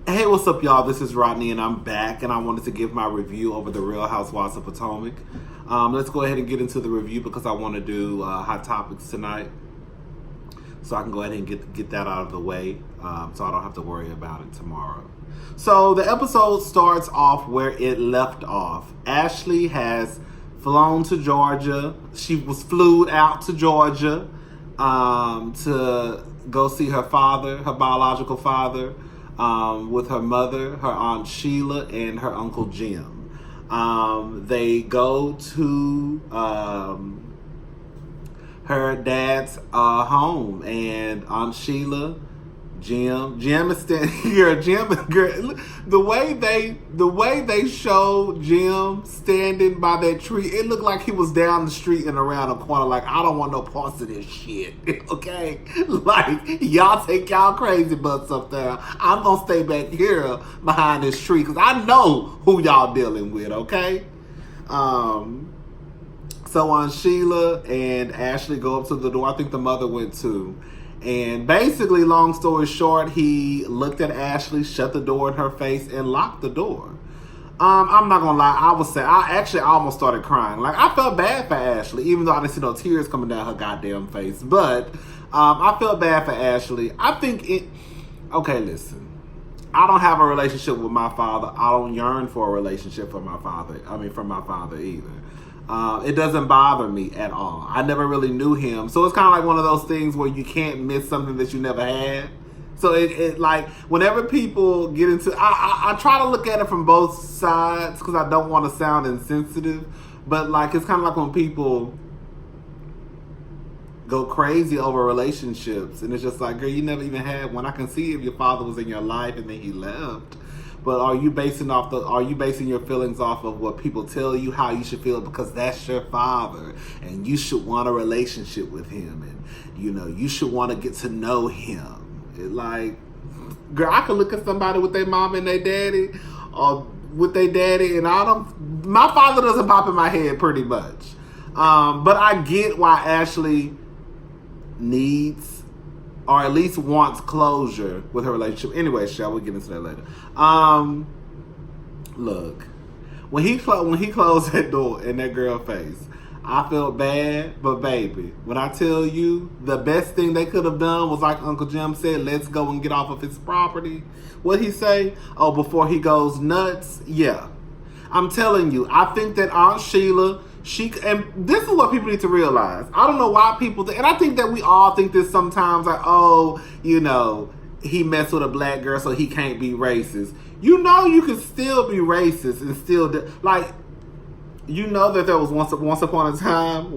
Hey, what's up, y'all? This is Rodney, and I'm back, and I wanted to give my review over the Real Housewives of Potomac. Let's go ahead and get into the review because I want to do hot topics tonight, so I can go ahead and get that out of the way, so I don't have to worry about it tomorrow. So the episode starts off where it left off. Ashley has flown to Georgia. She was flew out to Georgia to go see her father, her biological father. With her mother, her Aunt Sheila, and her Uncle Jim. They go to her dad's home, and Aunt Sheila, Jim is standing here. The way they showed Jim standing by that tree, it looked like he was down the street and around the corner. Like, I don't want no parts of this shit. Okay, like y'all take y'all crazy butts up there. I'm gonna stay back here behind this tree because I know who y'all dealing with. Okay. So Aunt Sheila and Ashley go up to the door. I think the mother went too. And basically, long story short, he looked at Ashley, shut the door in her face, and locked the door. I'm not gonna lie, I actually almost started crying. Like, I felt bad for Ashley, even though I didn't see no tears coming down her goddamn face. But I felt bad for Ashley. Okay, listen. I don't have a relationship with my father. I don't yearn for a relationship from my father either. It doesn't bother me at all. I never really knew him. So it's kind of like one of those things where you can't miss something that you never had. So it like, whenever people get into, I try to look at it from both sides because I don't want to sound insensitive. But like, it's kind of like when people go crazy over relationships. And it's just like, girl, you never even had one. I can see if your father was in your life and then he left. But are you basing your feelings off of what people tell you how you should feel because that's your father and you should want a relationship with him and you should want to get to know him? Like, girl, I could look at somebody with their mom and their daddy or with their daddy and my father doesn't pop in my head pretty much. But I get why Ashley needs or at least wants closure with her relationship. Anyway, shall we get into that later? Look, when he closed that door in that girl's face, I felt bad, but baby, when I tell you the best thing they could have done was like Uncle Jim said, let's go and get off of his property. What'd he say? Oh, before he goes nuts? Yeah. I'm telling you, I think that Aunt Sheila, and this is what people need to realize. I don't know why people and I think that we all think this sometimes, like, oh, he messed with a black girl, so he can't be racist. You can still be racist and still, that there was once upon a time, a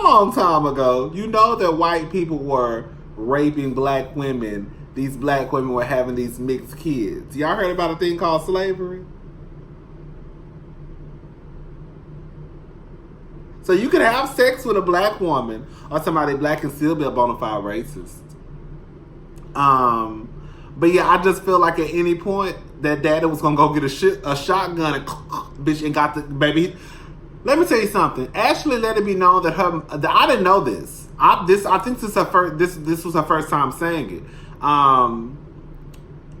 long time ago, that white people were raping black women. These black women were having these mixed kids. Y'all heard about a thing called slavery? So you can have sex with a black woman or somebody black and still be a bona fide racist. But yeah, I just feel like at any point that daddy was gonna go get a shotgun and bitch and got the baby. Let me tell you something. Ashley let it be known that I didn't know this. I think this was her first time saying it.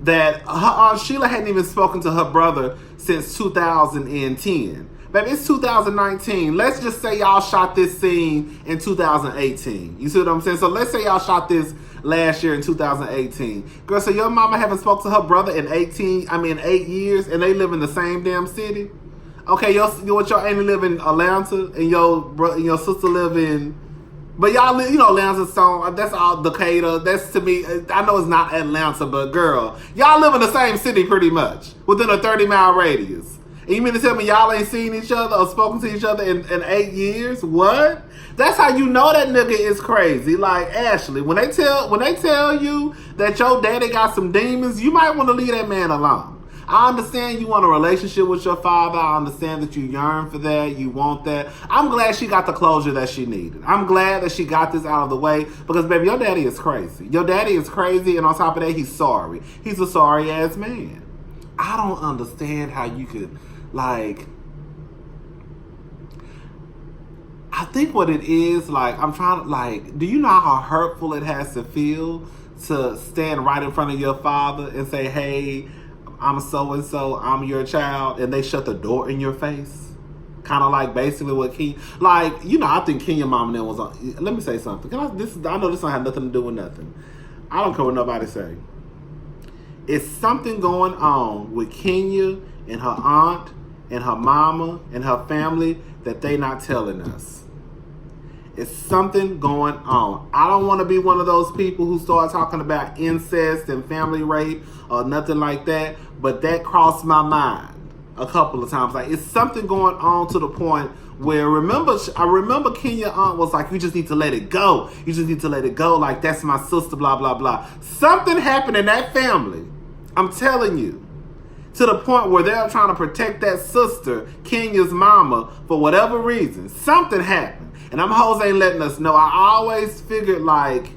That her Aunt Sheila hadn't even spoken to her brother since 2010. Baby, it's 2019. Let's just say y'all shot this scene in 2018. You see what I'm saying? So let's say y'all shot this last year in 2018. Girl, so your mama haven't spoke to her brother in 8 years, and they live in the same damn city? Okay, your auntie live in Atlanta, and your sister live in, but y'all live, Atlanta's song, that's all Decatur. That's, to me, I know it's not Atlanta, but girl, y'all live in the same city pretty much, within a 30-mile radius. And you mean to tell me y'all ain't seen each other or spoken to each other in 8 years? What? That's how you know that nigga is crazy. Like, Ashley, when they tell you that your daddy got some demons, you might want to leave that man alone. I understand you want a relationship with your father. I understand that you yearn for that. You want that. I'm glad she got the closure that she needed. I'm glad that she got this out of the way because, baby, your daddy is crazy. Your daddy is crazy, and on top of that, he's sorry. He's a sorry-ass man. I don't understand how you could, like, I think what it is, like, I'm trying to, like, do you know how hurtful it has to feel to stand right in front of your father and say, hey, I'm so-and-so, I'm your child, and they shut the door in your face? Kind of like basically what Kenya, like, you know, I think Kenya mom and them was on. Let me say something. I know this don't have nothing to do with nothing. I don't care what nobody say. It's something going on with Kenya and her aunt and her mama and her family that they not telling us. It's something going on. I don't want to be one of those people who start talking about incest and family rape or nothing like that, but that crossed my mind a couple of times. Like, it's something going on to the point where I remember Kenya's aunt was like, you just need to let it go. You just need to let it go. Like, that's my sister, blah, blah, blah. Something happened in that family. I'm telling you. To the point where they're trying to protect that sister, Kenya's mama, for whatever reason. Something happened. And them hoes ain't letting us know. I always figured, like,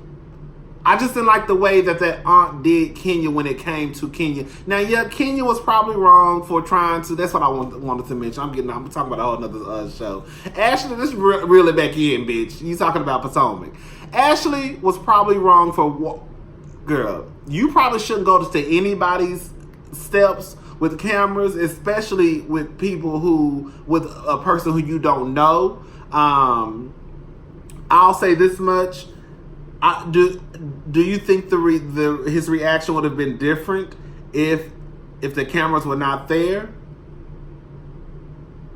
I just didn't like the way that aunt did Kenya when it came to Kenya. Now, yeah, Kenya was probably wrong for trying to. That's what I wanted to mention. I'm talking about a whole nother show. Ashley, this really back in, bitch. You talking about Potomac. Ashley was probably wrong for, girl, you probably shouldn't go to anybody's steps with cameras, especially with people with a person who you don't know. I'll say this much. Do you think his reaction would have been different if the cameras were not there?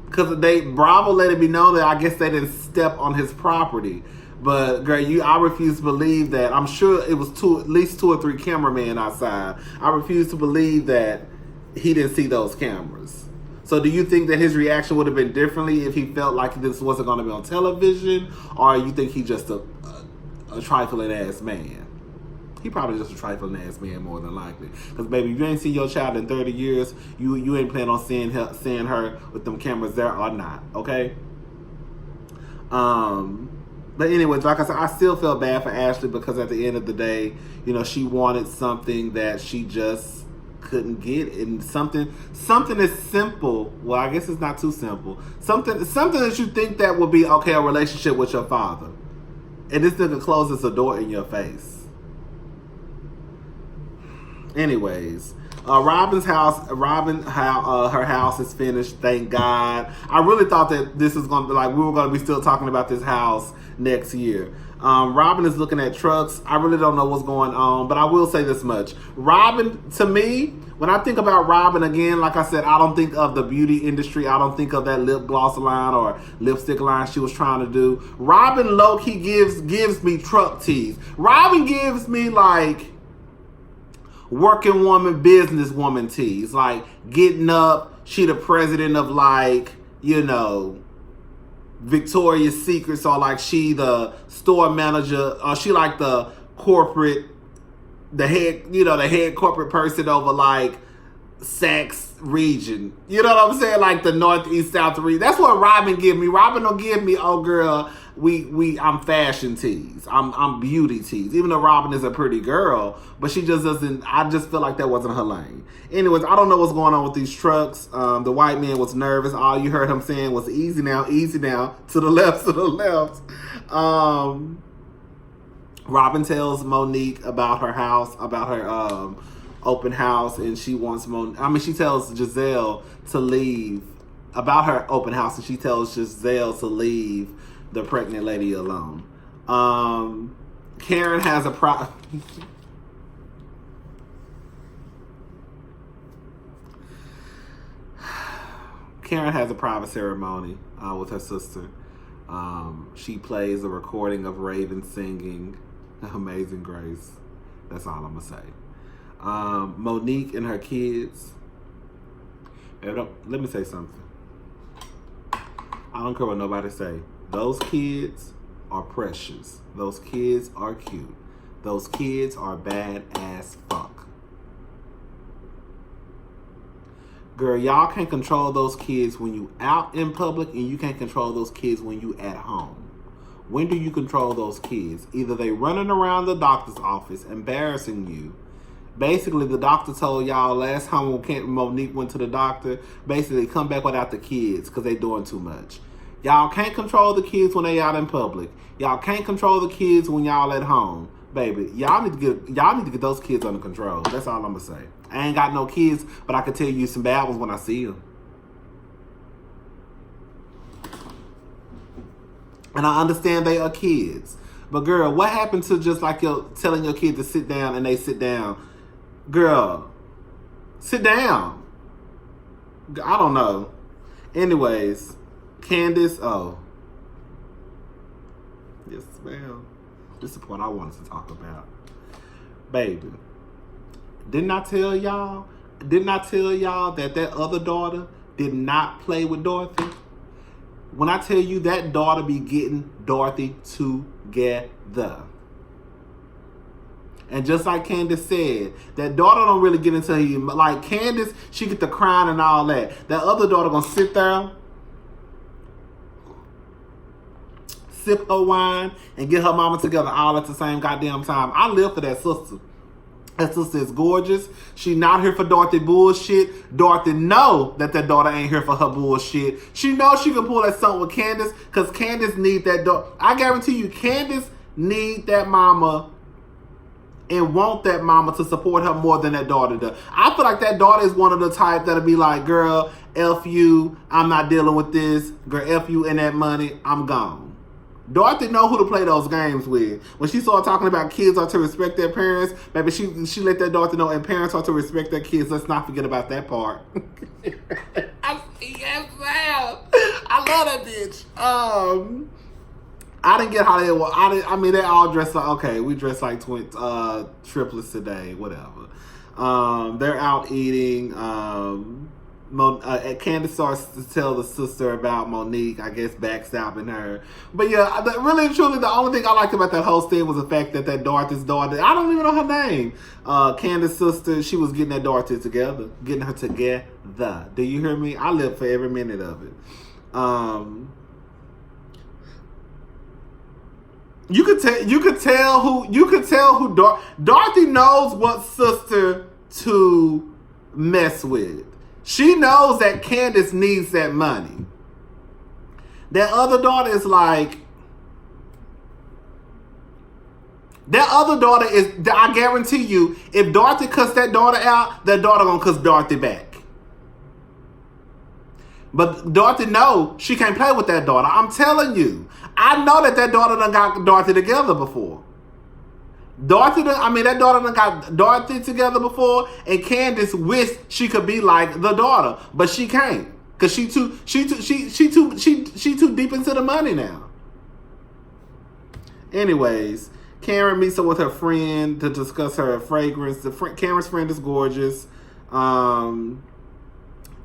Because Bravo let it be known that I guess they didn't step on his property. But girl, I refuse to believe that. I'm sure it was at least 2 or 3 cameramen outside. I refuse to believe that he didn't see those cameras. So do you think that his reaction would have been differently if he felt like this wasn't going to be on television? Or you think he's just a trifling ass man? He probably just a trifling ass man more than likely. Because baby, if you ain't seen your child in 30 years, you ain't planning on seeing her with them cameras there or not, okay? But anyways, like I said, I still feel bad for Ashley because at the end of the day, you know, she wanted something that she just couldn't get, and something as simple. Well, I guess it's not too simple. Something that you think that would be okay, a relationship with your father, and this nigga closes the door in your face. Anyways, Robin's house. Her house is finished. Thank God. I really thought that this is gonna be like we were gonna be still talking about this house next year. Robin is looking at trucks. I really don't know what's going on, but I will say this much. Robin, to me, when I think about Robin, again, like I said, I don't think of the beauty industry. I don't think of that lip gloss line or lipstick line she was trying to do. Robin low-key gives me truck tease. Robin gives me like working woman, business woman tease. Like getting up, she the president of like, you know, Victoria's Secrets, or like she the store manager, or she like the corporate, the head corporate person over like Saks region. You know what I'm saying? Like the Northeast South region. That's what Robin give me. Robin don't give me, oh girl, I'm fashion tease. I'm beauty tease. Even though Robin is a pretty girl, but she just doesn't. I just feel like that wasn't her lane. Anyways, I don't know what's going on with these trucks. The white man was nervous. All you heard him saying was easy now, to the left, to the left. Robin tells Monique about her house, about her open house, and she wants she tells Giselle to leave about her open house, and she tells Giselle to leave the pregnant lady alone. Karen has a Karen has a private ceremony with her sister. She plays a recording of Raven singing Amazing Grace. That's all I'm gonna say. Monique and her kids. Let me say something. I don't care what nobody say. Those kids are precious. Those kids are cute. Those kids are bad as fuck. Girl, y'all can't control those kids when you out in public, and you can't control those kids when you at home. When do you control those kids? Either they running around the doctor's office embarrassing you. Basically, the doctor told y'all last time when Monique went to the doctor, basically come back without the kids because they doing too much. Y'all can't control the kids when they out in public. Y'all can't control the kids when y'all at home. baby, y'all need to get those kids under control. That's all I'm gonna say. I ain't got no kids, but I can tell you some bad ones when I see them. And I understand they are kids. But girl, what happened to just like telling your kid to sit down and they sit down? Girl, sit down. I don't know. Anyways, Candace, yes, ma'am. This is what I wanted to talk about. Baby, didn't I tell y'all that other daughter did not play with Dorothy? When I tell you that daughter be getting Dorothy together. And just like Candace said, that daughter don't really get into him. Like Candace, she get the crying and all that. That other daughter gonna sit there, sip her wine, and get her mama together all at the same goddamn time. I live for that sister. That sister is gorgeous. She not here for Dorothy bullshit. Dorothy know that daughter ain't here for her bullshit. She knows she can pull that something with Candace, because Candace need that daughter. I guarantee you, Candace need that mama and want that mama to support her more than that daughter does. I feel like that daughter is one of the type that'll be like, girl, F you, I'm not dealing with this. Girl, F you and that money, I'm gone. Dorothy know who to play those games with. When she started talking about kids are to respect their parents, baby, she let that Dorothy know, and parents are to respect their kids. Let's not forget about that part. Yes, ma'am. I love that bitch. I didn't get how they were. I mean, they all dressed like, okay, we dressed like triplets today, whatever. They're out eating. Candace starts to tell the sister about Monique, I guess, backstabbing her. But yeah, really and truly, the only thing I liked about that whole thing was the fact that Dorothy's daughter, I don't even know her name. Candace's sister, she was getting that Dorothy together, getting her together. Do you hear me? I live for every minute of it. You could tell who Dorothy knows what sister to mess with. She knows that Candace needs that money. That other daughter is like, I guarantee you, if Dorothy cussed that daughter out, that daughter gonna cuss Dorothy back. But Dorothy knows she can't play with that daughter. I'm telling you. I know that daughter done got Dorothy together before. That daughter done got Dorothy together before, and Candace wished she could be like the daughter, but she can't, cause she too deep into the money now. Anyways, Karen meets up with her friend to discuss her fragrance. Karen's friend is gorgeous.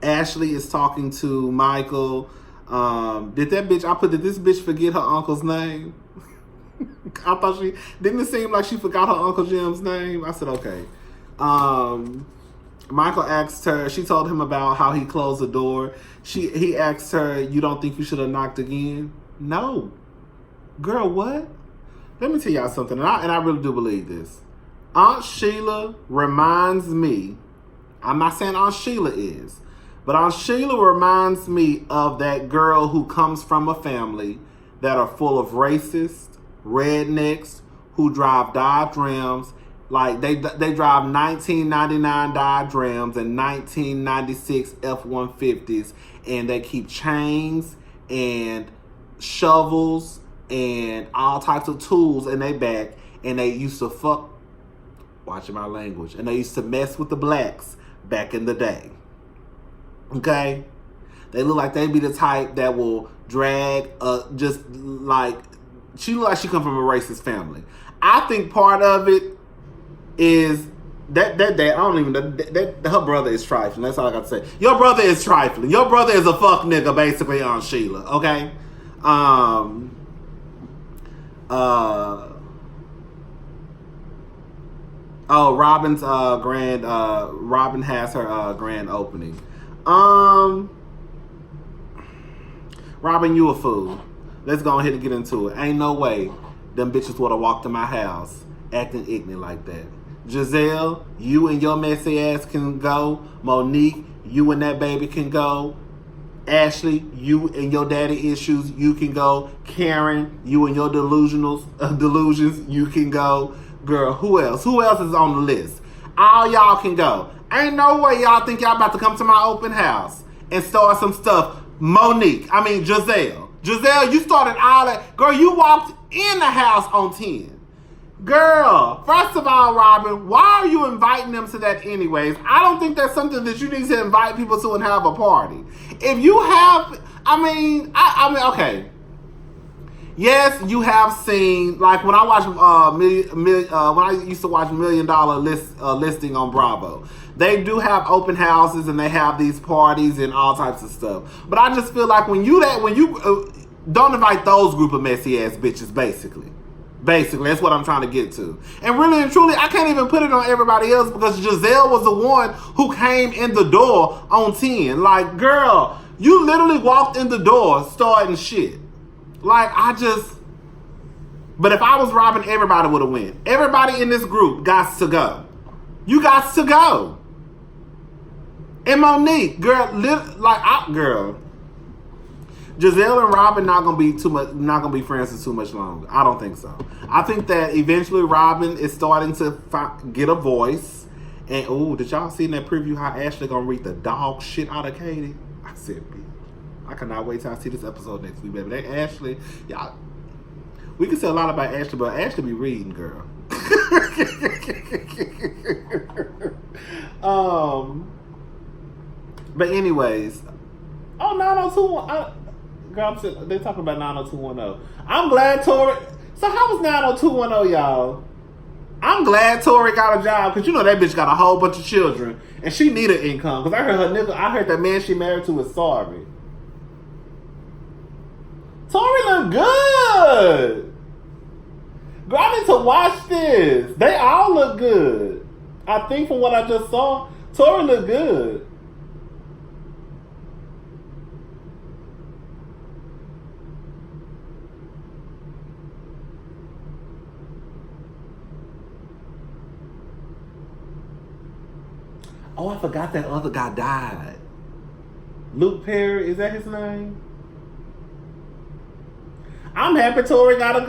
Ashley is talking to Michael. Did this bitch forget her uncle's name? I thought didn't it seem like she forgot her Uncle Jim's name? I said, okay. Michael asked her, she told him about how he closed the door. He asked her, you don't think you should have knocked again? No. Girl, what? Let me tell y'all something, and I really do believe this. Aunt Sheila reminds me, I'm not saying Aunt Sheila is, but Aunt Sheila reminds me of that girl who comes from a family that are full of racists, rednecks, who drive Dodge Rams. Like they drive 1999 Dodge Rams and 1996 F-150s, and they keep chains and shovels and all types of tools in their back, and they used to watching my language, and they used to mess with the blacks back in the day. Okay? They look like they be the type that will drag just like, she look like she come from a racist family. I think part of it is that I don't even know, that her brother is trifling. That's all I got to say. Your brother is trifling. Your brother is a fuck nigga, basically, on Sheila. Okay? Robin's Robin has her grand opening. Robin, you a fool. Let's go ahead and get into it. Ain't no way them bitches would have walked in my house acting ignorant like that. Giselle, you and your messy ass can go. Monique, you and that baby can go. Ashley, you and your daddy issues, you can go. Karen, you and your delusions, you can go. Girl, who else? Who else is on the list? All y'all can go. Ain't no way y'all think y'all about to come to my open house and start some stuff. Giselle. Giselle, you started all that. Girl, you walked in the house on 10. Girl, first of all, Robin, why are you inviting them to that anyways? I don't think that's something that you need to invite people to and have a party. If you have, okay. Yes, you have seen, like when I watch when I used to watch $1 Million Listing on Bravo. They do have open houses and they have these parties and all types of stuff. But I just feel like when you don't invite those group of messy ass bitches, basically. Basically, that's what I'm trying to get to. And really and truly, I can't even put it on everybody else because Giselle was the one who came in the door on 10. Like, girl, you literally walked in the door starting shit. Like, but if I was Robin, everybody would have went. Everybody in this group got to go. You got to go. And Monique, girl, Giselle and Robin not gonna be friends for too much longer. I don't think so. I think that eventually Robin is starting to get a voice. And did y'all see in that preview how Ashley gonna read the dog shit out of Katie? I said, bitch, I cannot wait till I see this episode next week, baby. That Ashley, y'all, we can say a lot about Ashley, but Ashley be reading, girl. But anyways, 90210. Girl, they talking about 90210. I'm glad Tori. So how was 90210, y'all? I'm glad Tori got a job because you know that bitch got a whole bunch of children and she need an income. Because I heard that man she married to was sorry. Tori look good. Girl, I need to watch this. They all look good. I think from what I just saw, Tori look good. Oh, I forgot that other guy died. Luke Perry, is that his name? I'm happy Tori got a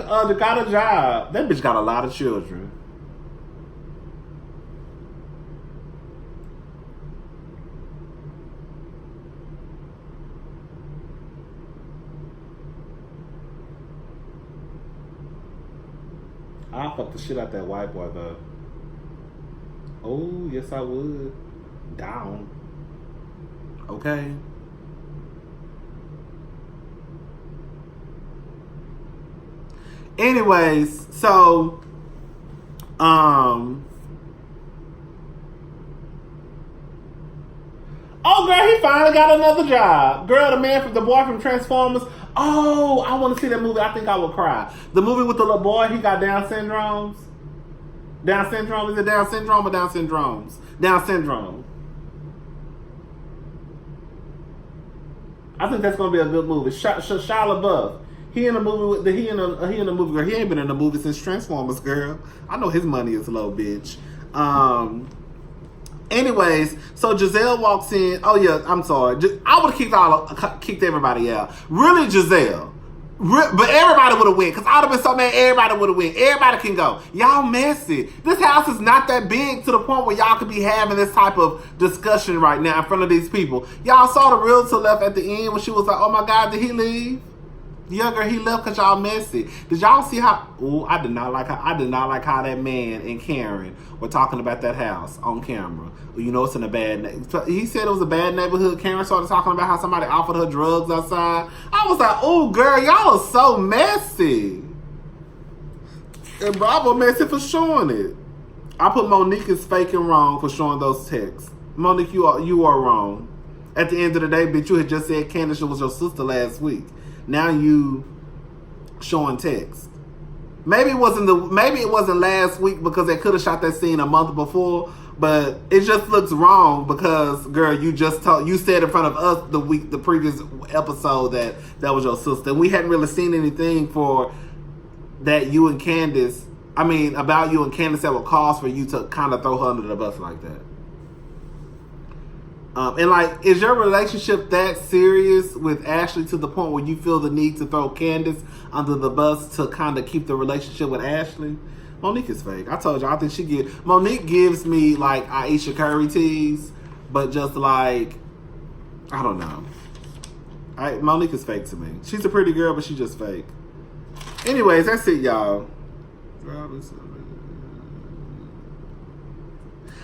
job. That bitch got a lot of children. I'll fuck the shit out that white boy though. Oh, yes I would. Down. Okay. Anyways, so oh girl, he finally got another job. Girl, the boy from Transformers. Oh, I want to see that movie. I think I will cry. The movie with the little boy, he got Down syndromes. Down syndrome? Is it Down syndrome or Down syndromes? Down syndrome. I think that's gonna be a good movie. Shia LaBeouf. He in the movie girl. He ain't been in the movie since Transformers, girl. I know his money is low, bitch. Anyways, so Giselle walks in. Oh yeah, I'm sorry. I would have kicked everybody out. Really, Giselle. But everybody would have went because I would have been so mad. Everybody would have went. Everybody can go. Y'all messy. This house is not that big to the point where y'all could be having this type of discussion right now in front of these people. Y'all saw the realtor left at the end when she was like, "Oh my God, did he leave?" Yeah, girl, he left because y'all messy. Did y'all see how? Oh, I did not like how that man and Karen were talking about that house on camera. You know, it's in a bad. He said it was a bad neighborhood. Karen started talking about how somebody offered her drugs outside. I was like, oh, girl, y'all are so messy. And Bravo messy for showing it. I put Monique is fake and wrong for showing those texts. Monique, you are wrong. At the end of the day, bitch, you had just said Candace was your sister last week. Now you showing text. Maybe it wasn't last week because they could have shot that scene a month before, but it just looks wrong because, girl, you said in front of us the previous episode that was your sister. We hadn't really seen anything for that about you and Candace that would cause for you to kind of throw her under the bus like that. And like, is your relationship that serious with Ashley to the point where you feel the need to throw Candace under the bus to kind of keep the relationship with Ashley? Monique is fake. I told you, I think Monique gives me like Aisha Curry tease, but just like, I don't know. Monique is fake to me. She's a pretty girl, but she's just fake. Anyways, that's it, y'all.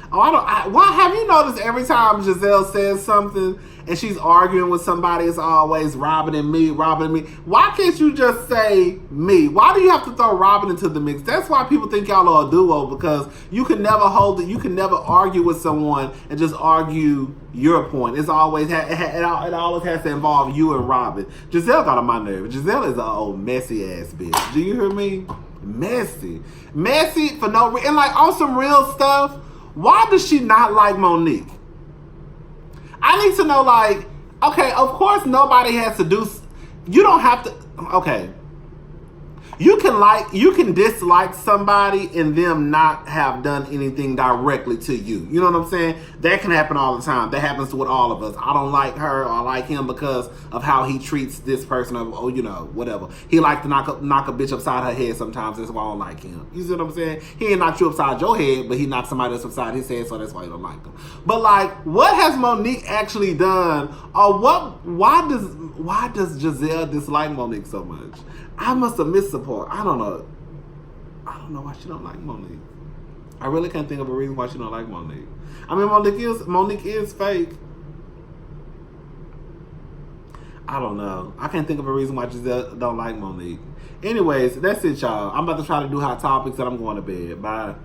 Why have you noticed every time Giselle says something and she's arguing with somebody, it's always Robin and me. Why can't you just say me? Why do you have to throw Robin into the mix? That's why people think y'all are a duo, because you can never you can never argue with someone and just argue your point. It's always it always has to involve you and Robin. Giselle got on my nerves. Giselle is an old messy ass bitch. Do you hear me? Messy for no reason. And like on some real stuff, why does she not like Monique? I need to know, like, okay, of course nobody has to do, you don't have to, okay. You can dislike somebody and them not have done anything directly to you. You know what I'm saying? That can happen all the time. That happens with all of us. I don't like her or I like him because of how he treats this person, or you know, whatever. He like to knock a bitch upside her head sometimes. That's why I don't like him. You see what I'm saying? He ain't knock you upside your head, but he knocked somebody else upside his head, so that's why you don't like him. But like, what has Monique actually done? Or why does Giselle dislike Monique so much? I must have missed the part. I don't know why she don't like Monique. I really can't think of a reason why she don't like Monique. I mean, Monique is fake. I don't know. I can't think of a reason why Giselle don't like Monique. Anyways, that's it, y'all. I'm about to try to do hot topics and I'm going to bed. Bye.